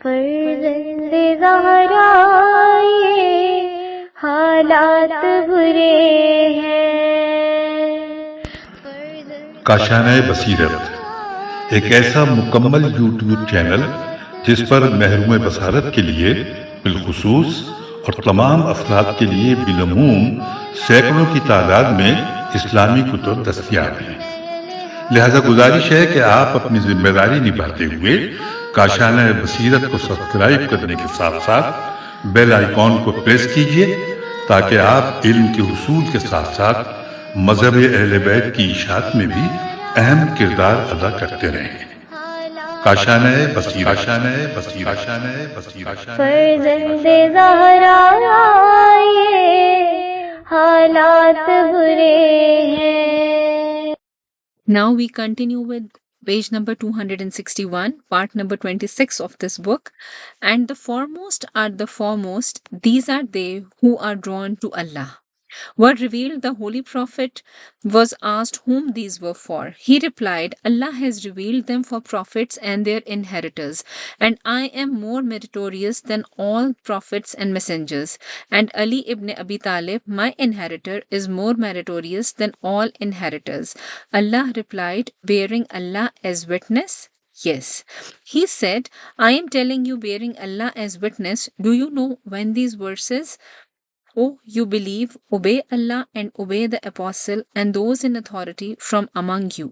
فرزند زہرا یہ حالات برے ہیں۔ کاشانہ بصیرت ایک ایسا مکمل یوٹیوب چینل جس پر محروم بصارت کے لیے بالخصوص اور تمام افراد کے لیے بالعموم سینکڑوں کی تعداد میں اسلامی کتب دستیاب ہیں۔ لہذا گزارش ہے کہ آپ اپنی ذمہ داری نبھاتے ہوئے کاشانہ بصیرت کو سبسکرائب کرنے کے ساتھ ساتھ بیل آئیکن کو پریس کیجئے تاکہ آپ علم کے حصول کے ساتھ ساتھ مذہب اہل بیت کی اشاعت میں بھی اہم کردار ادا کرتے رہیں۔ کاشانہ بصیرت۔ فرزند زہرا یہ حالات برے ہیں۔ Now we continue with page number 261, part number 26 of this book. And the foremost are the foremost, these are they who are drawn to Allah. Were revealed, the Holy Prophet was asked whom these were for. He replied, Allah has revealed them for prophets and their inheritors, and I am more meritorious than all prophets and messengers. And Ali ibn Abi Talib, my inheritor, is more meritorious than all inheritors. Allah replied, bearing Allah as witness, yes. He said, I am telling you bearing Allah as witness, do you know when these verses? Oh, you believe, obey Allah and obey the apostle and those in authority from among you.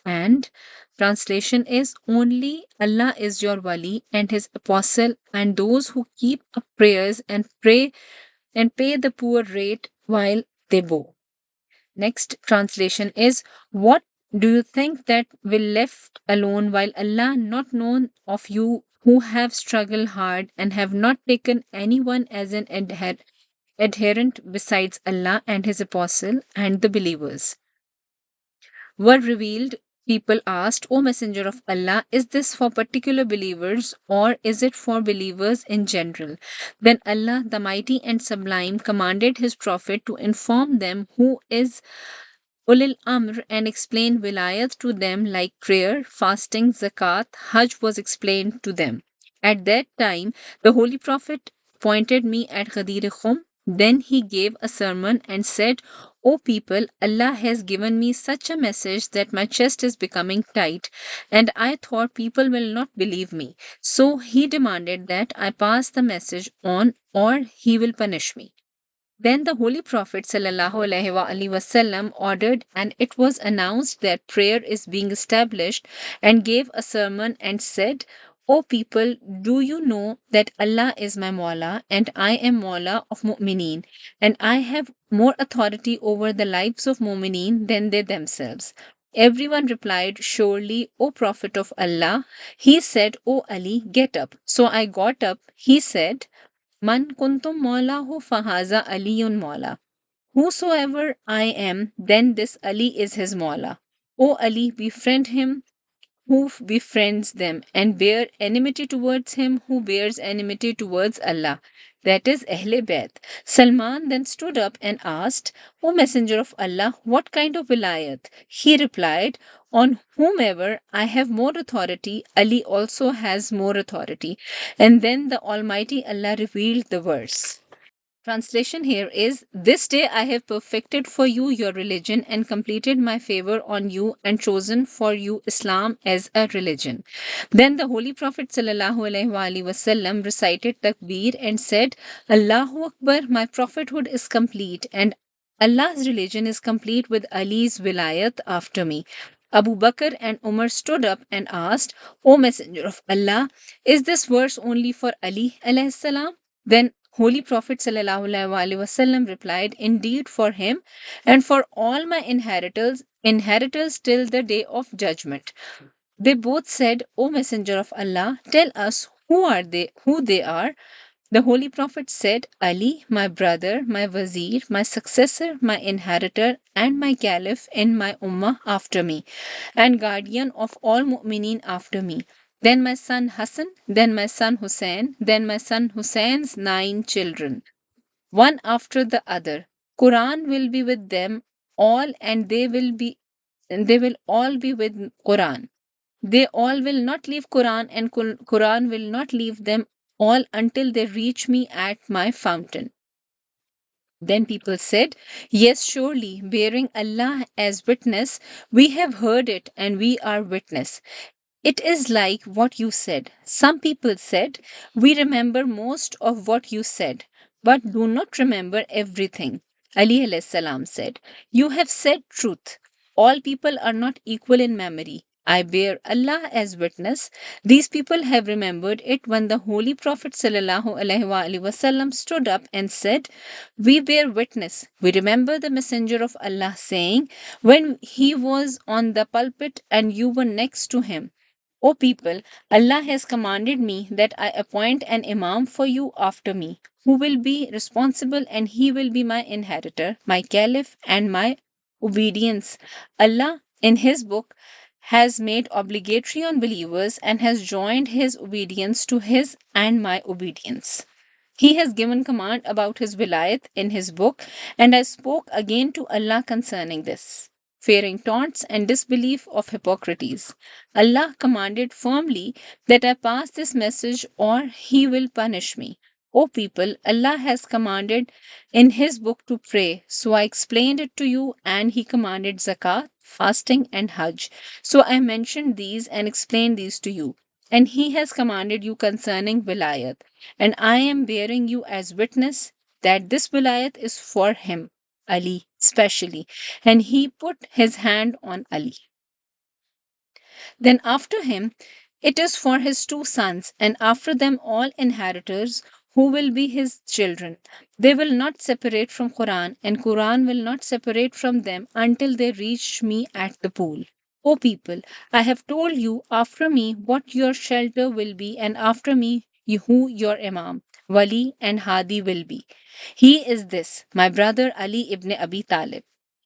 And translation is, only Allah is your wali and his apostle and those who keep up prayers and pray and pay the poor rate while they bow. Next translation is, what do you think that will left alone while Allah not known of you who have struggled hard and have not taken anyone as an adherent besides Allah and his apostle and the believers? Were revealed, people asked, O Messenger of Allah, is this for particular believers or is it for believers in general? Then Allah, the Mighty and Sublime, commanded his Prophet to inform them who is Ulil Amr and explain wilayat to them like prayer, fasting, zakat, Hajj was explained to them. At that time, the Holy Prophet pointed me at Ghadir Khum. Then he gave a sermon and said, O people, Allah has given me such a message that my chest is becoming tight, and I thought people will not believe me. So he demanded that I pass the message on or he will punish me. Then the Holy Prophet ﷺ ordered, and it was announced that prayer is being established, and gave a sermon and said, O people, do you know that Allah is my Mawla and I am Mawla of Mu'mineen, and I have more authority over the lives of Mu'mineen than they themselves? Everyone replied, surely, O Prophet of Allah. He said, O Ali, get up. So I got up. He said, Man kuntum maulahu fahaza aliyun maula. Whosoever I am, then this Ali is his maula. O Ali, befriend him who befriends them, and bear enmity towards him who bears enmity towards Allah. That is Ahle Bayt. Salman then stood up and asked, O Messenger of Allah, what kind of wilayat? He replied, on whomever I have more authority, Ali also has more authority. And then the Almighty Allah revealed the verse. Translation here is, this day I have perfected for you your religion and completed my favor on you and chosen for you Islam as a religion. Then the Holy Prophet ﷺ recited Takbir and said, Allahu Akbar, my prophethood is complete and Allah's religion is complete with Ali's wilayat after me. Abu Bakr and Umar stood up and asked, O Messenger of Allah, is this verse only for Ali alayhi salam? Then Holy Prophet ﷺ replied, indeed for him and for all my inheritors till the day of judgment. They both said, O Messenger of Allah, tell us who they are. The Holy Prophet said, Ali, my brother, my wazir, my successor, my inheritor, and my caliph in my ummah after me, and guardian of all mu'mineen after me. Then my son Hassan, then my son Hussein, then my son Hussein's 9 children, one after the other. Quran will be with them all, and they will all be with Quran. They all will not leave Quran, and Quran will not leave them all until they reach me at my fountain. Then people said, Yes, surely, bearing Allah as witness, we have heard it and we are witness. It is like what you said. Some people said, We remember most of what you said, but do not remember everything. Ali alayhi salam said, You have said truth. All people are not equal in memory. I bear Allah as witness. These people have remembered it when the Holy Prophet sallallahu alaihi wasallam stood up and said, We bear witness. We remember the Messenger of Allah saying, when he was on the pulpit and you were next to him, O people, Allah has commanded me that I appoint an Imam for you after me, who will be responsible and he will be my inheritor, my caliph, and my obedience. Allah, in His book, has made obligatory on believers and has joined His obedience to His and my obedience. He has given command about his vilayat in his book, and I spoke again to Allah concerning this, fearing taunts and disbelief of hypocrites. Allah commanded firmly that I pass this message or He will punish me. O people, Allah has commanded in His book to pray, so I explained it to you, and He commanded zakat, fasting, and hajj. So I mentioned these and explained these to you. And He has commanded you concerning vilayat, and I am bearing you as witness that this vilayat is for him, Ali, specially. And he put his hand on Ali. Then after him, it is for his two sons, and after them all inheritors who will be his children. They will not separate from Quran, and Quran will not separate from them until they reach me at the pool. O people, I have told you after me what your shelter will be, and after me who your Imam, Wali, and Hadi will be. He is this, my brother Ali ibn Abi Talib.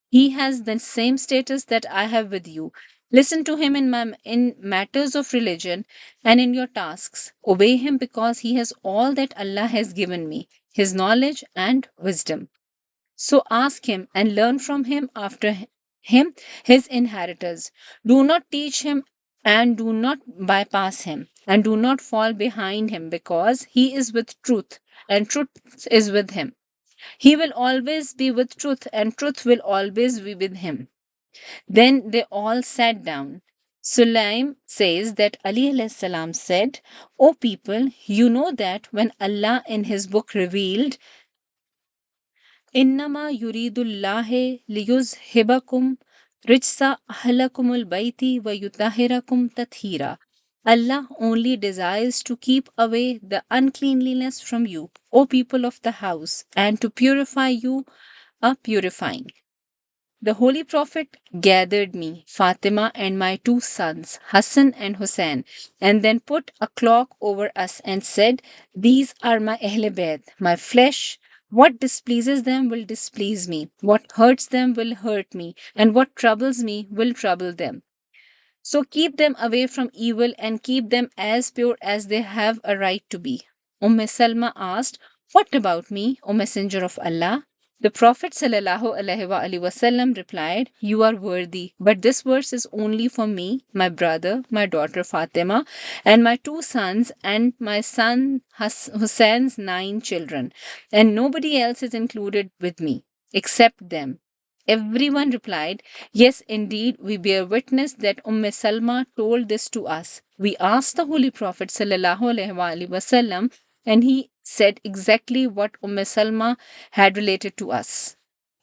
He has the same status that I have with you. Listen to him in matters of religion and in your tasks. Obey him because he has all that Allah has given me, his knowledge and wisdom. So ask him and learn from him after him, his inheritors. Do not teach him and do not bypass him and do not fall behind him because he is with truth and truth is with him. He will always be with truth, and truth will always be with him. Then they all sat down. Sulaim says that Ali alayhi salam said, O people, you know that when Allah in His book revealed, إنما يريد الله ليذهبكم رجس أهلكم البيت ويطهركم تطهيرا. Allah only desires to keep away the uncleanliness from you, O people of the house, and to purify you a purifying. The Holy Prophet gathered me, Fatima, and my two sons, Hassan and Hussein, and then put a cloak over us and said, These are my Ahle Bayt, my flesh. What displeases them will displease me, what hurts them will hurt me, and what troubles me will trouble them. So keep them away from evil and keep them as pure as they have a right to be. Salma asked, What about me, O Messenger of Allah? The Prophet ﷺ replied, You are worthy, but this verse is only for me, my brother, my daughter Fatima, and my two sons, and my son Hussein's 9 children, and nobody else is included with me, except them. Everyone replied, Yes, indeed, we bear witness that Salma told this to us. We asked the Holy Prophet ﷺ, and he said exactly what Salma had related to us.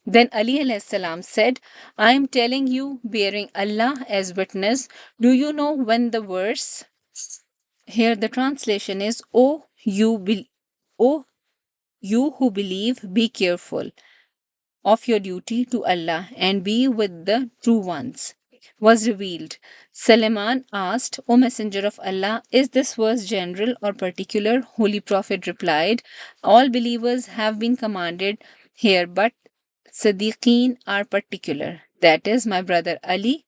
Then Ali alayhi salam said, I am telling you, bearing Allah as witness, do you know when the verse? Here the translation is, O you who believe, be careful of your duty to Allah and be with the true ones, was revealed. Suleiman asked, O Messenger of Allah, is this verse general or particular? Holy Prophet replied, All believers have been commanded here, but Siddiqeen are particular. That is, my brother Ali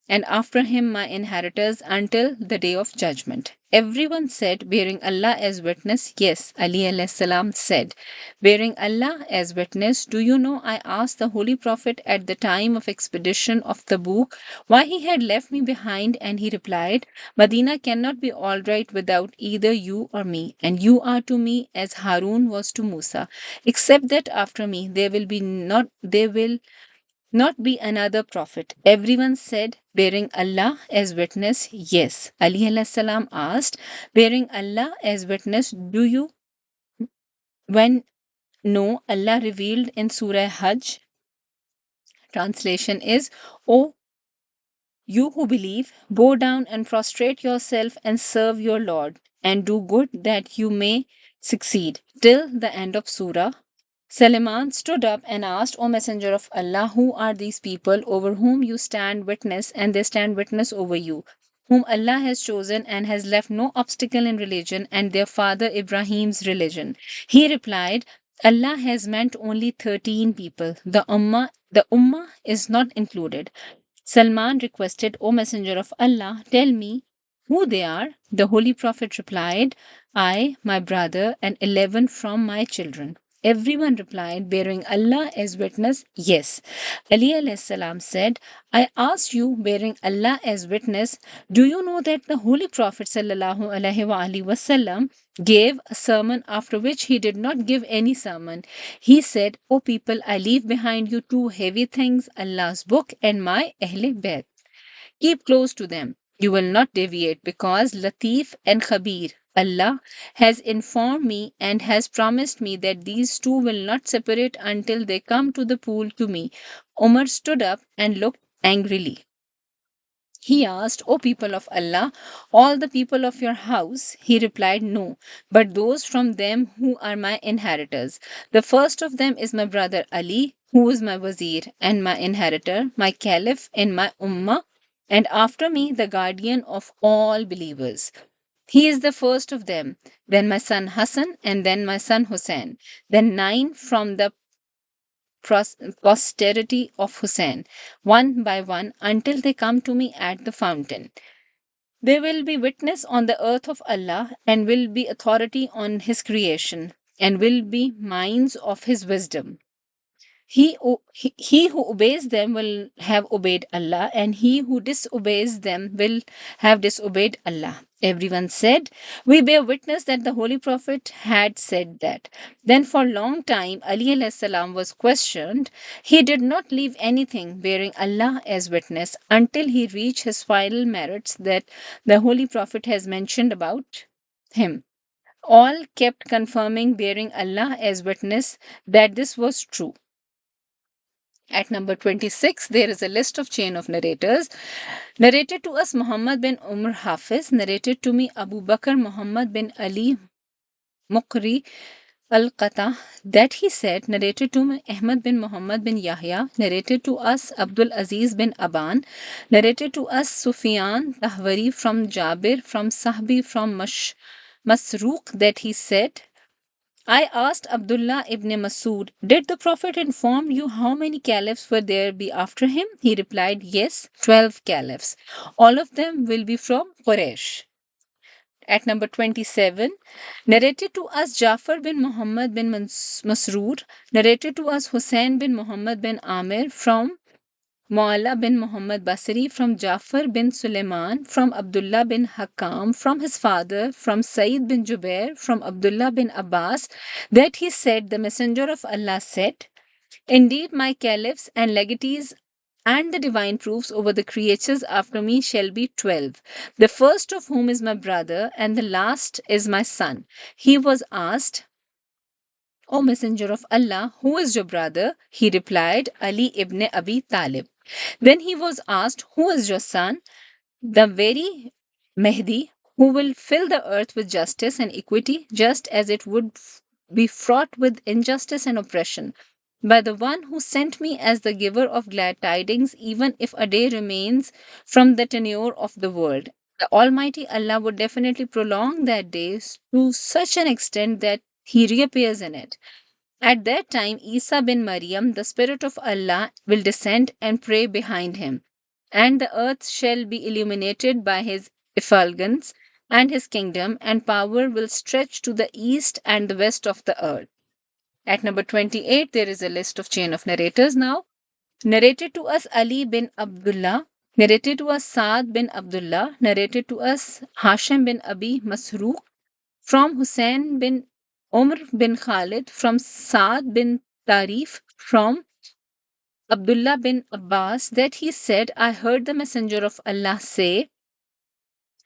and after him my inheritors until the day of judgment. Everyone said, bearing Allah as witness, yes. Ali alayhi salam said, bearing Allah as witness, do you know I asked the Holy Prophet at the time of expedition of Tabuk why he had left me behind, and he replied, Medina cannot be all right without either you or me, and you are to me as Harun was to Musa, except that after me there will not be another prophet. Everyone said, bearing Allah as witness, yes. Ali alayhi salam asked, bearing Allah as witness, do you when no, Allah revealed in Surah Hajj, translation is, O you who believe, bow down and prostrate yourself and serve your Lord, and do good that you may succeed. Till the end of Surah. Suleiman stood up and asked, O Messenger of Allah, who are these people over whom you stand witness, and they stand witness over you, whom Allah has chosen and has left no obstacle in religion, and their father Ibrahim's religion? He replied, Allah has meant only 13 people. The Ummah is not included. Salman requested, O Messenger of Allah, tell me who they are. The Holy Prophet replied, I, my brother, and 11 from my children. Everyone replied, bearing Allah as witness, yes. Ali alayhi salam said, I asked you, bearing Allah as witness, do you know that the Holy Prophet sallallahu alaihi wasallam gave a sermon after which he did not give any sermon? He said, O people, I leave behind you two heavy things, Allah's book and my Ahle Bayt. Keep close to them. You will not deviate because Latif and Khabir, Allah, has informed me and has promised me that these two will not separate until they come to the pool to me. Umar stood up and looked angrily. He asked, O people of Allah, all the people of your house? He replied, No, but those from them who are my inheritors. The first of them is my brother Ali, who is my wazir and my inheritor, my caliph in my ummah, and after me the guardian of all believers. He is the first of them, then my son Hassan, and then my son Hussein, then 9 from the posterity of Hussein, one by one, until they come to me at the fountain. They will be witness on the earth of Allah, and will be authority on His creation, and will be minds of His wisdom. He who obeys them will have obeyed Allah, and he who disobeys them will have disobeyed Allah. Everyone said, we bear witness that the Holy Prophet had said that. Then for a long time Ali alayhi salam was questioned. He did not leave anything, bearing Allah as witness, until he reached his final merits that the Holy Prophet has mentioned about him. All kept confirming, bearing Allah as witness, that this was true. At number 26, there is a list of chain of narrators. Narrated to us Muhammad bin Umar Hafiz. Narrated to me Abu Bakr Muhammad bin Ali Muqri Al-Qata, that he said. Narrated to me Ahmad bin Muhammad bin Yahya. Narrated to us Abdul Aziz bin Aban. Narrated to us Sufyan Tahwari from Jabir from Sahbi from Masruq, that he said, I asked Abdullah ibn Masud, did the Prophet inform you how many caliphs will there be after him? He replied, yes, 12 caliphs. All of them will be from Quraysh. At number 27, narrated to us Jafar bin Muhammad bin Masroor, narrated to us Hussein bin Muhammad bin Amir from Mu'alla bin Muhammad Basri, from Jafar bin Sulaiman, from Abdullah bin Hakam, from his father, from Sayyid bin Jubair, from Abdullah bin Abbas, that he said, the Messenger of Allah said, indeed my caliphs and legatees and the divine proofs over the creatures after me shall be 12, the first of whom is my brother, and the last is my son. He was asked, O Messenger of Allah, who is your brother? He replied, Ali ibn Abi Talib. Then he was asked, who is your son? The very Mahdi, who will fill the earth with justice and equity, just as it would be fraught with injustice and oppression. By the one who sent me as the giver of glad tidings, even if a day remains from the tenure of the world. The Almighty Allah would definitely prolong that day to such an extent that He reappears in it. At that time, Isa bin Maryam, the Spirit of Allah, will descend and pray behind him. and the earth shall be illuminated by his effulgence, and his kingdom and power will stretch to the east and the west of the earth. At number 28, there is a list of chain of narrators now. Narrated to us Ali bin Abdullah, narrated to us Saad bin Abdullah, narrated to us Hashim bin Abi Masruq, from Hussein bin Umr bin Khalid, from Saad bin Tarif, from Abdullah bin Abbas, that he said, I heard the Messenger of Allah say,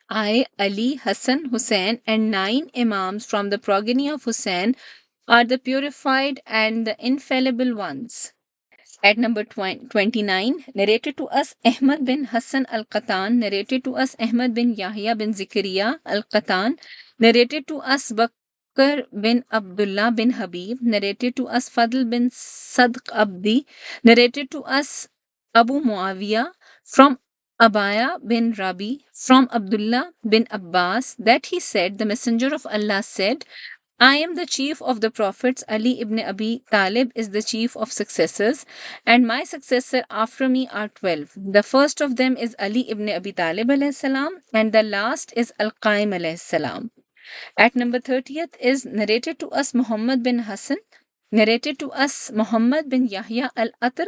I, Ali, Hassan, Hussein, and 9 Imams from the progeny of Hussein are the purified and the infallible ones. At number 29, narrated to us Ahmad bin Hassan al-Qattan, narrated to us Ahmad bin Yahya bin Zikriya al-Qattan, narrated to us Bakr bin Abdullah bin Habib, narrated to us Fadl bin Sadq Abdi, narrated to us Abu Muawiyah from Abaya bin Rabi, from Abdullah bin Abbas, that he said, the Messenger of Allah said, I am the chief of the prophets. Ali ibn Abi Talib is the chief of successors, and my successor after me are 12. The first of them is Ali ibn Abi Talib alayhi salam, and the last is Al-Qaim alayhi salam. At number 30th is narrated to us Muhammad bin Hassan, narrated to us Muhammad bin Yahya al-Atr,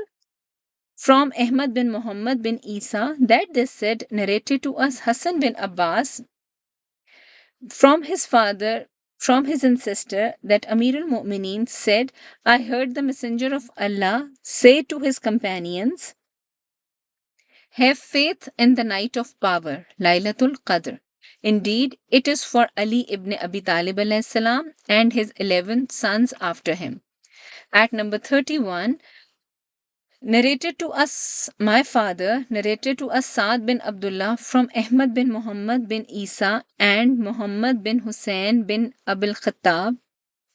from Ahmad bin Muhammad bin Isa, that they said, narrated to us Hassan bin Abbas, from his father, from his ancestor, that Amir al Mu'mineen said, I heard the Messenger of Allah say to his companions, have faith in the night of power, Laylatul Qadr. Indeed, it is for Ali ibn Abi Talib alayhi salam and his 11 sons after him. At number 31, narrated to us, my father, narrated to us Saad bin Abdullah from Ahmad bin Muhammad bin Isa and Muhammad bin Hussein bin Abil Khattab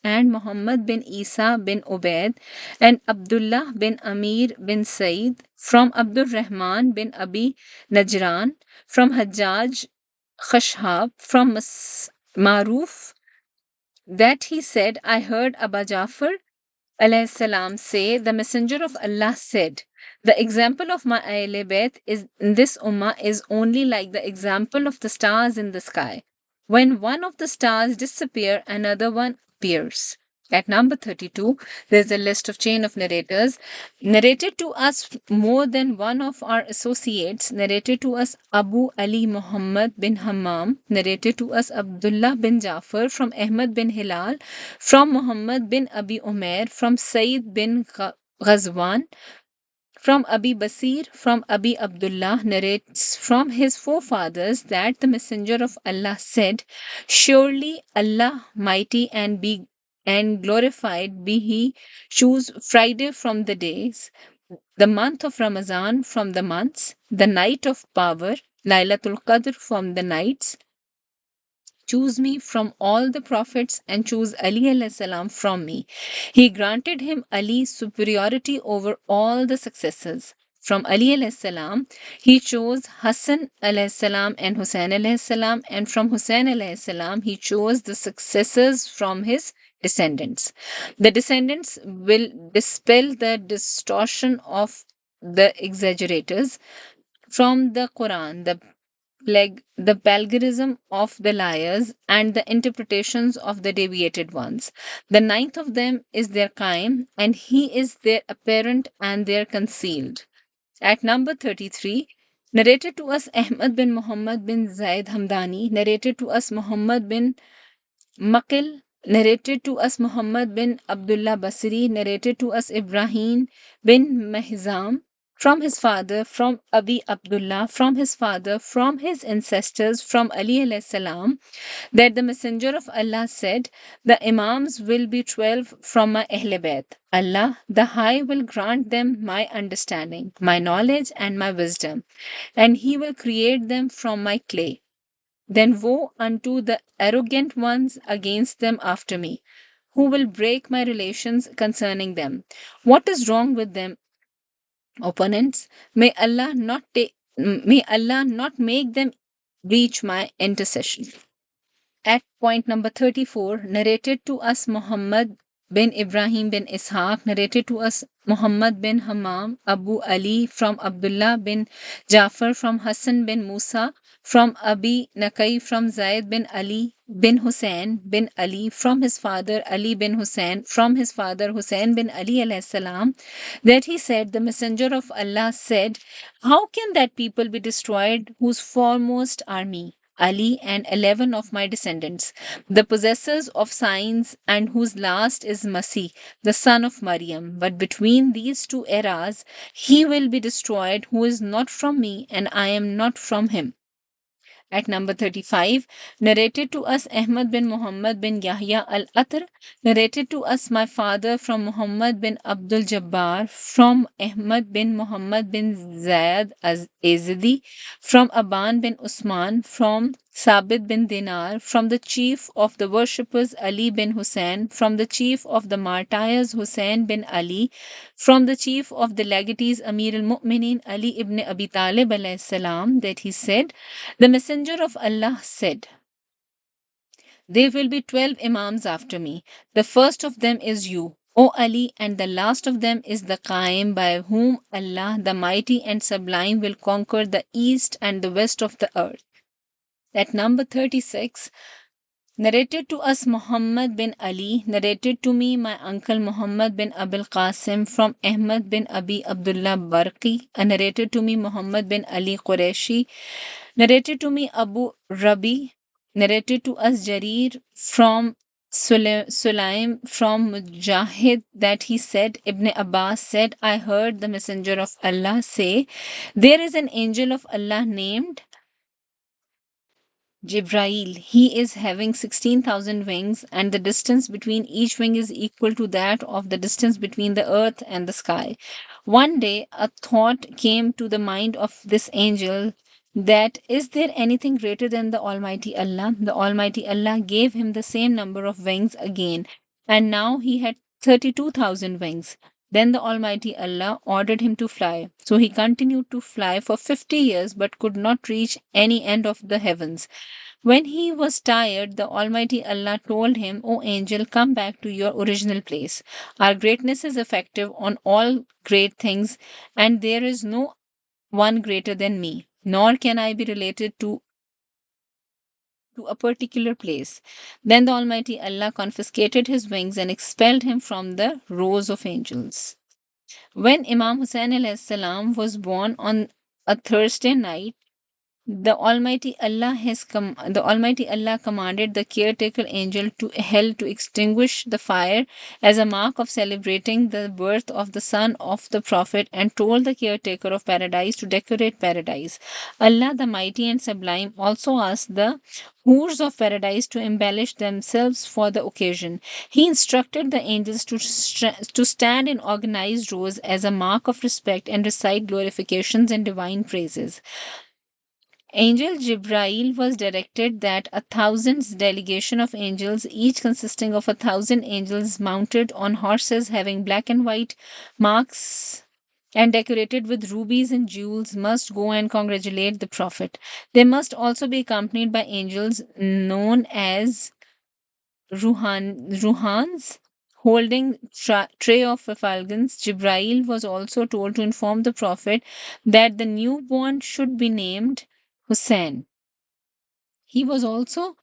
and Muhammad bin Isa bin Ubaid and Abdullah bin Amir bin Said from Abdul Rahman bin Abi Najran from Hajjaj Khashab from Maruf, that he said, I heard Aba Jafar alayhi salam say, the Messenger of Allah said, the example of my Ahle Bayt is in this ummah is only like the example of the stars in the sky. When one of the stars disappear, another one appears. At number 32, there's a list of chain of narrators. Narrated to us more than one of our associates, narrated to us Abu Ali Muhammad bin Hammam, narrated to us Abdullah bin Jafar from Ahmad bin Hilal, from Muhammad bin Abi Umair, from Sayyid bin Ghazwan, from Abi Basir, from Abi Abdullah, narrates from his forefathers that the Messenger of Allah said, surely Allah mighty and glorified be he, choose Friday from the days, the month of Ramadan from the months, the night of power, Laylatul Qadr from the nights. Choose me from all the prophets and choose Ali alayhi salam from me. He granted him Ali's superiority over all the successors. From Ali alayhi salam, he chose Hassan alayhi salam and Hussein alayhi salam, and from Hussein alayhi salam, he chose the successors from his descendants. The descendants will dispel the distortion of the exaggerators from the Quran, the plagiarism of the liars, and the interpretations of the deviated ones. The ninth of them is their qaim, and he is their apparent and their concealed. At number 33, narrated to us Ahmad bin Muhammad bin Zaid Hamdani, narrated to us Muhammad bin Maqil, narrated to us Muhammad bin Abdullah Basri, narrated to us Ibrahim bin Mahzam, from his father, from Abi Abdullah, from his father, from his ancestors, from Ali alayhi salam, that the Messenger of Allah said, the Imams will be 12 from my Ahle Bayt. Allah, the High, will grant them my understanding, my knowledge, and my wisdom, and He will create them from my clay. Then woe unto the arrogant ones against them after me, who will break my relations concerning them. What is wrong with them, opponents? May Allah not make them reach my intercession. At point number 34, narrated to us Muhammad bin Ibrahim bin Ishaq, narrated to us Muhammad bin Hammam Abu Ali from Abdullah bin Jafar from Hassan bin Musa from Abi Nakai from Zaid bin Ali bin Hussein bin Ali from his father Ali bin Hussein from his father Hussein bin Ali alayhi salam, that he said, the Messenger of Allah said, how can that people be destroyed whose foremost are me, Ali, and 11 of my descendants, the possessors of signs, and whose last is Masih, the son of Maryam. But between these two eras, he will be destroyed who is not from me, and I am not from him. At number 35, narrated to us Ahmad bin Muhammad bin Yahya al-Atr, narrated to us my father from Muhammad bin Abdul Jabbar, from Ahmad bin Muhammad bin Zayed az-Azdi, from Aban bin Usman, from Sabit bin Dinar, from the chief of the worshippers Ali bin Hussein, from the chief of the martyrs Hussein bin Ali, from the chief of the legatees Amir al-Mu'minin Ali ibn Abi Talib alayhi salam, that he said, the Messenger of Allah said, there will be 12 Imams after me. The first of them is you, O Ali, and the last of them is the Qaim, by whom Allah, the Mighty and Sublime, will conquer the east and the west of the earth. At number 36, narrated to us Muhammad bin Ali, narrated to me my uncle Muhammad bin Abil Qasim from Ahmad bin Abi Abdullah Barqi, and narrated to me Muhammad bin Ali Qureshi, narrated to me Abu Rabi, narrated to us Jarir from Sulaim from Mujahid, that he said, Ibn Abbas said, I heard the Messenger of Allah say, there is an angel of Allah named Jibrail. He is having 16,000 wings, and the distance between each wing is equal to that of the distance between the earth and the sky. One day, a thought came to the mind of this angel, that is there anything greater than the Almighty Allah? The Almighty Allah gave him the same number of wings again, and now he had 32,000 wings. Then the Almighty Allah ordered him to fly. So he continued to fly for 50 years but could not reach any end of the heavens. When he was tired, the Almighty Allah told him, O angel, come back to your original place. Our greatness is effective on all great things, and there is no one greater than me, nor can I be related to a particular place. Then the Almighty Allah confiscated his wings and expelled him from the rows of angels. When Imam Hussein alayhi salam was born on a Thursday night, the Almighty Allah commanded the caretaker angel to hell to extinguish the fire as a mark of celebrating the birth of the son of the Prophet, and told the caretaker of paradise to decorate paradise. Allah the Mighty and Sublime also asked the hurs of paradise to embellish themselves for the occasion. He instructed the angels to stand in organized rows as a mark of respect and recite glorifications and divine praises. Angel Jibrail was directed that 1,000 delegation of angels, each consisting of 1,000 angels mounted on horses having black and white marks and decorated with rubies and jewels, must go and congratulate the Prophet. They must also be accompanied by angels known as Ruhans, holding tray of falcons. Jibrail was also told to inform the Prophet that the newborn should be named Hussein. He was also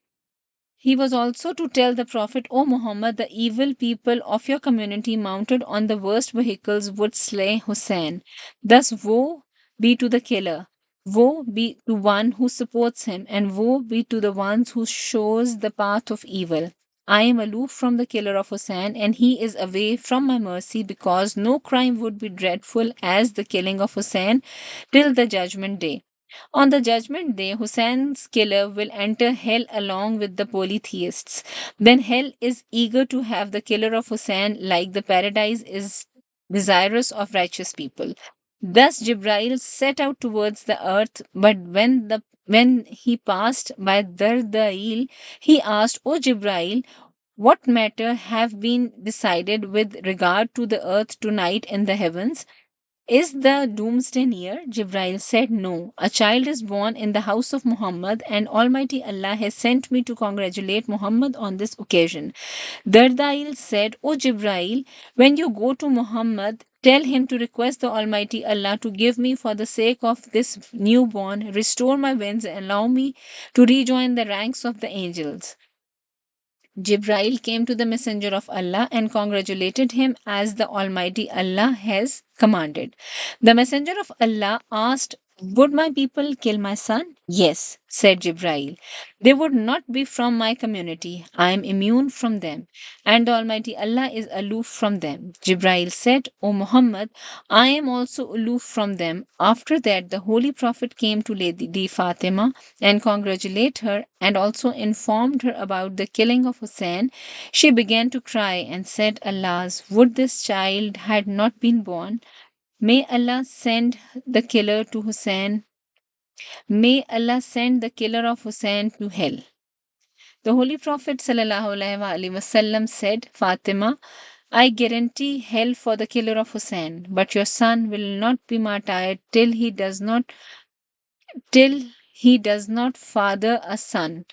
to tell the Prophet, O Muhammad, the evil people of your community mounted on the worst vehicles would slay Hussein. Thus woe be to the killer, woe be to one who supports him, and woe be to the ones who shows the path of evil. I am aloof from the killer of Hussein, and he is away from my mercy, because no crime would be dreadful as the killing of Hussein till the judgment day. On the judgment day, Hussein's killer will enter hell along with the polytheists. Then hell is eager to have the killer of Hussein, like the paradise is desirous of righteous people. Thus Jibrail set out towards the earth, but when he passed by Dardail, he asked, O Jibrail, what matter have been decided with regard to the earth tonight in the heavens? Is the doomsday near? Jibril said, No. A child is born in the house of Muhammad, and Almighty Allah has sent me to congratulate Muhammad on this occasion. Dardail said, O Jibril, when you go to Muhammad, tell him to request the Almighty Allah to give me, for the sake of this newborn, restore my wings and allow me to rejoin the ranks of the angels. Jibril came to the Messenger of Allah and congratulated him as the Almighty Allah has commanded. The Messenger of Allah asked, Would my people kill my son? Yes, said Jibril. They would not be from my community. I am immune from them, and the Almighty Allah is aloof from them. Jibril said, O Muhammad, I am also aloof from them. After that, the Holy Prophet came to Lady Fatima and congratulated her and also informed her about the killing of Hussein. She began to cry and said, Alas, would this child had not been born. May Allah send the killer to Hussein. May Allah send the killer of Hussein to hell. The Holy Prophet ﷺ said, Fatima, I guarantee hell for the killer of Hussein, but your son will not be martyred till he does not father a son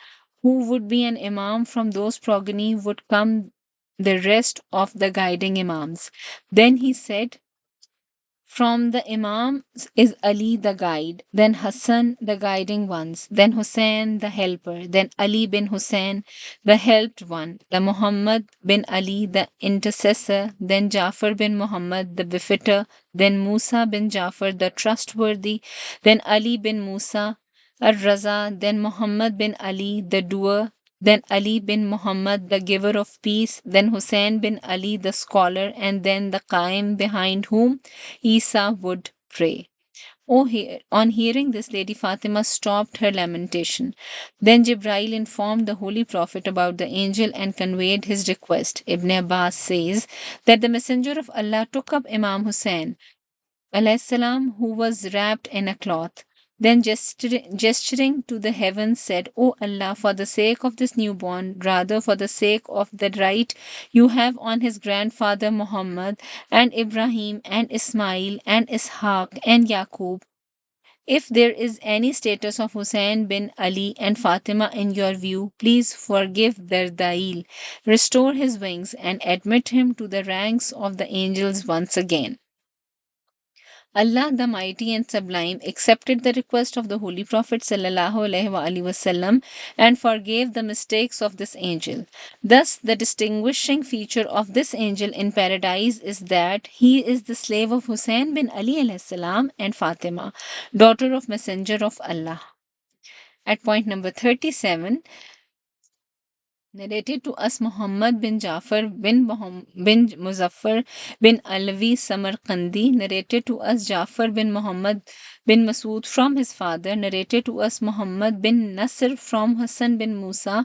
who would be an imam. From those progeny would come the rest of the guiding imams. Then he said, From the imams is Ali the guide, then Hassan the guiding ones, then Hussein the helper, then Ali bin Hussein the helped one, the Muhammad bin Ali the intercessor, then Jafar bin Muhammad the befitter, then Musa bin Jafar the trustworthy, then Ali bin Musa al-Raza, then Muhammad bin Ali the doer, then Ali bin Muhammad, the giver of peace, then Hussein bin Ali, the scholar, and then the Qaim behind whom Isa would pray. On hearing this, Lady Fatima stopped her lamentation. Then Jibril informed the Holy Prophet about the angel and conveyed his request. Ibn Abbas says that the Messenger of Allah took up Imam Hussein, salam, who was wrapped in a cloth. Then gesturing to the heavens said, O Allah, for the sake of this newborn, rather for the sake of the right you have on his grandfather Muhammad and Ibrahim and Ismail and Ishaq and Yaqub, if there is any status of Hussein bin Ali and Fatima in your view, please forgive Dardail, restore his wings, and admit him to the ranks of the angels once again. Allah the Mighty and Sublime accepted the request of the Holy Prophet ﷺ and forgave the mistakes of this angel. Thus, the distinguishing feature of this angel in paradise is that he is the slave of Hussein bin Ali ﷺ and Fatima, daughter of Messenger of Allah. At point number 37, narrated to us Muhammad bin Jafar bin Muzaffar bin Alawi Samarkandi, narrated to us Jafar bin Muhammad bin Masood from his father, narrated to us Muhammad bin Nasr from Hassan bin Musa,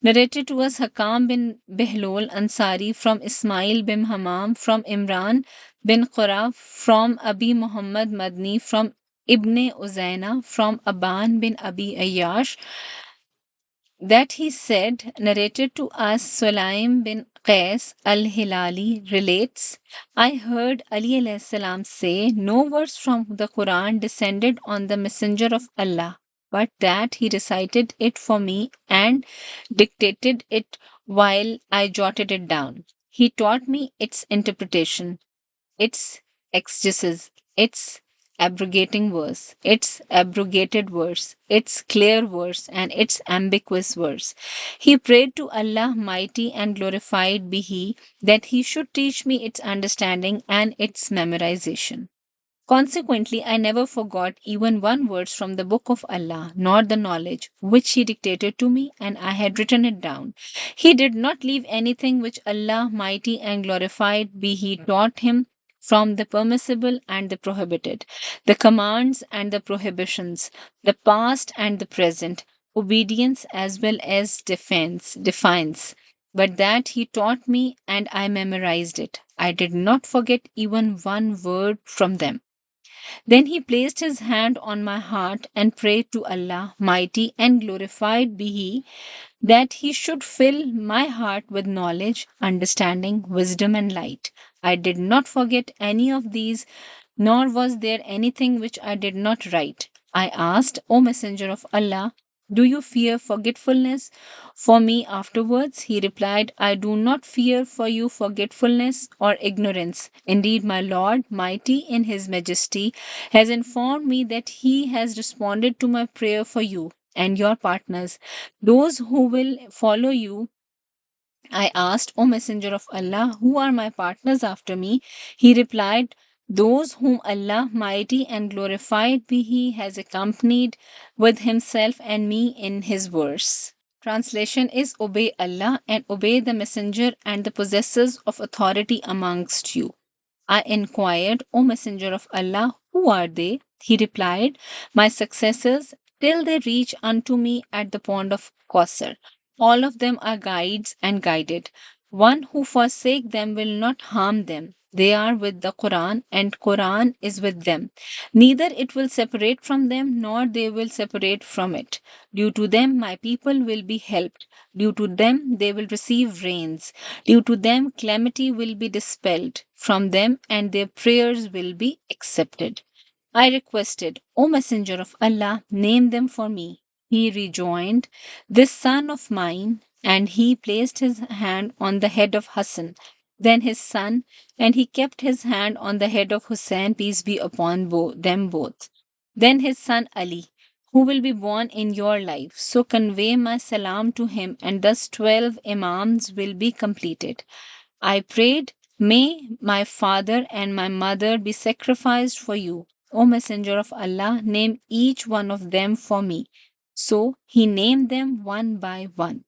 narrated to us Hakam bin Behlol Ansari from Ismail bin Hamam, from Imran bin Qura, from Abi Muhammad Madni, from Ibn Uzaina, from Aban bin Abi Ayyash, that he said, narrated to us Sulaim bin Qais al-Hilali relates, I heard Ali alayhi salam say, no verse from the Quran descended on the Messenger of Allah, but that he recited it for me and dictated it while I jotted it down. He taught me its interpretation, its exegesis, its abrogating verse, its abrogated verse, its clear verse, and its ambiguous verse. He prayed to Allah, mighty and glorified be He, that He should teach me its understanding and its memorization. Consequently, I never forgot even one verse from the book of Allah, nor the knowledge which He dictated to me, and I had written it down. He did not leave anything which Allah, mighty and glorified be He, taught him from the permissible and the prohibited, the commands and the prohibitions, the past and the present, obedience as well as defiance. But that he taught me and I memorized it. I did not forget even one word from them. Then he placed his hand on my heart and prayed to Allah, mighty and glorified be He, that He should fill my heart with knowledge, understanding, wisdom, and light. I did not forget any of these nor was there anything which I did not write. I asked, O Messenger of Allah, do you fear forgetfulness for me afterwards? He replied, I do not fear for you forgetfulness or ignorance. Indeed, my Lord, mighty in His majesty, has informed me that He has responded to my prayer for you and your partners, those who will follow you. I asked, O Messenger of Allah, who are my partners after me? He replied, those whom Allah, mighty and glorified be He, has accompanied with Himself and me in His verse. Translation is obey Allah and obey the Messenger and the possessors of authority amongst you. I inquired, O Messenger of Allah, who are they? He replied, my successors, till they reach unto me at the pond of Kausar. All of them are guides and guided. One who forsake them will not harm them. They are with the Quran, and Quran is with them. Neither it will separate from them, nor they will separate from it. Due to them, my people will be helped. Due to them, they will receive rains. Due to them, calamity will be dispelled from them, and their prayers will be accepted. I requested, O Messenger of Allah, name them for me. He rejoined, this son of mine, and he placed his hand on the head of Hassan, then his son, and he kept his hand on the head of Hussein, peace be upon them both. Then his son Ali, who will be born in your life. So convey my salam to him, and thus 12 Imams will be completed. I prayed, may my father and my mother be sacrificed for you. O Messenger of Allah, name each one of them for me. So he named them one by one.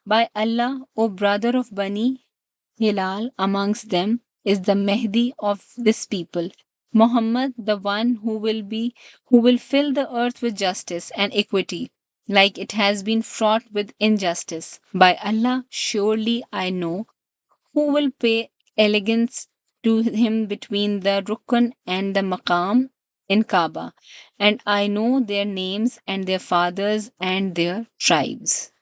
By Allah, O brother of Bani Hilal amongst them is the Mahdi of this people. Muhammad, the one who will fill the earth with justice and equity, like it has been fraught with injustice. By Allah, surely I know who will pay elegance to him between the Rukn and the Maqam in Kaaba, and I know their names and their fathers and their tribes.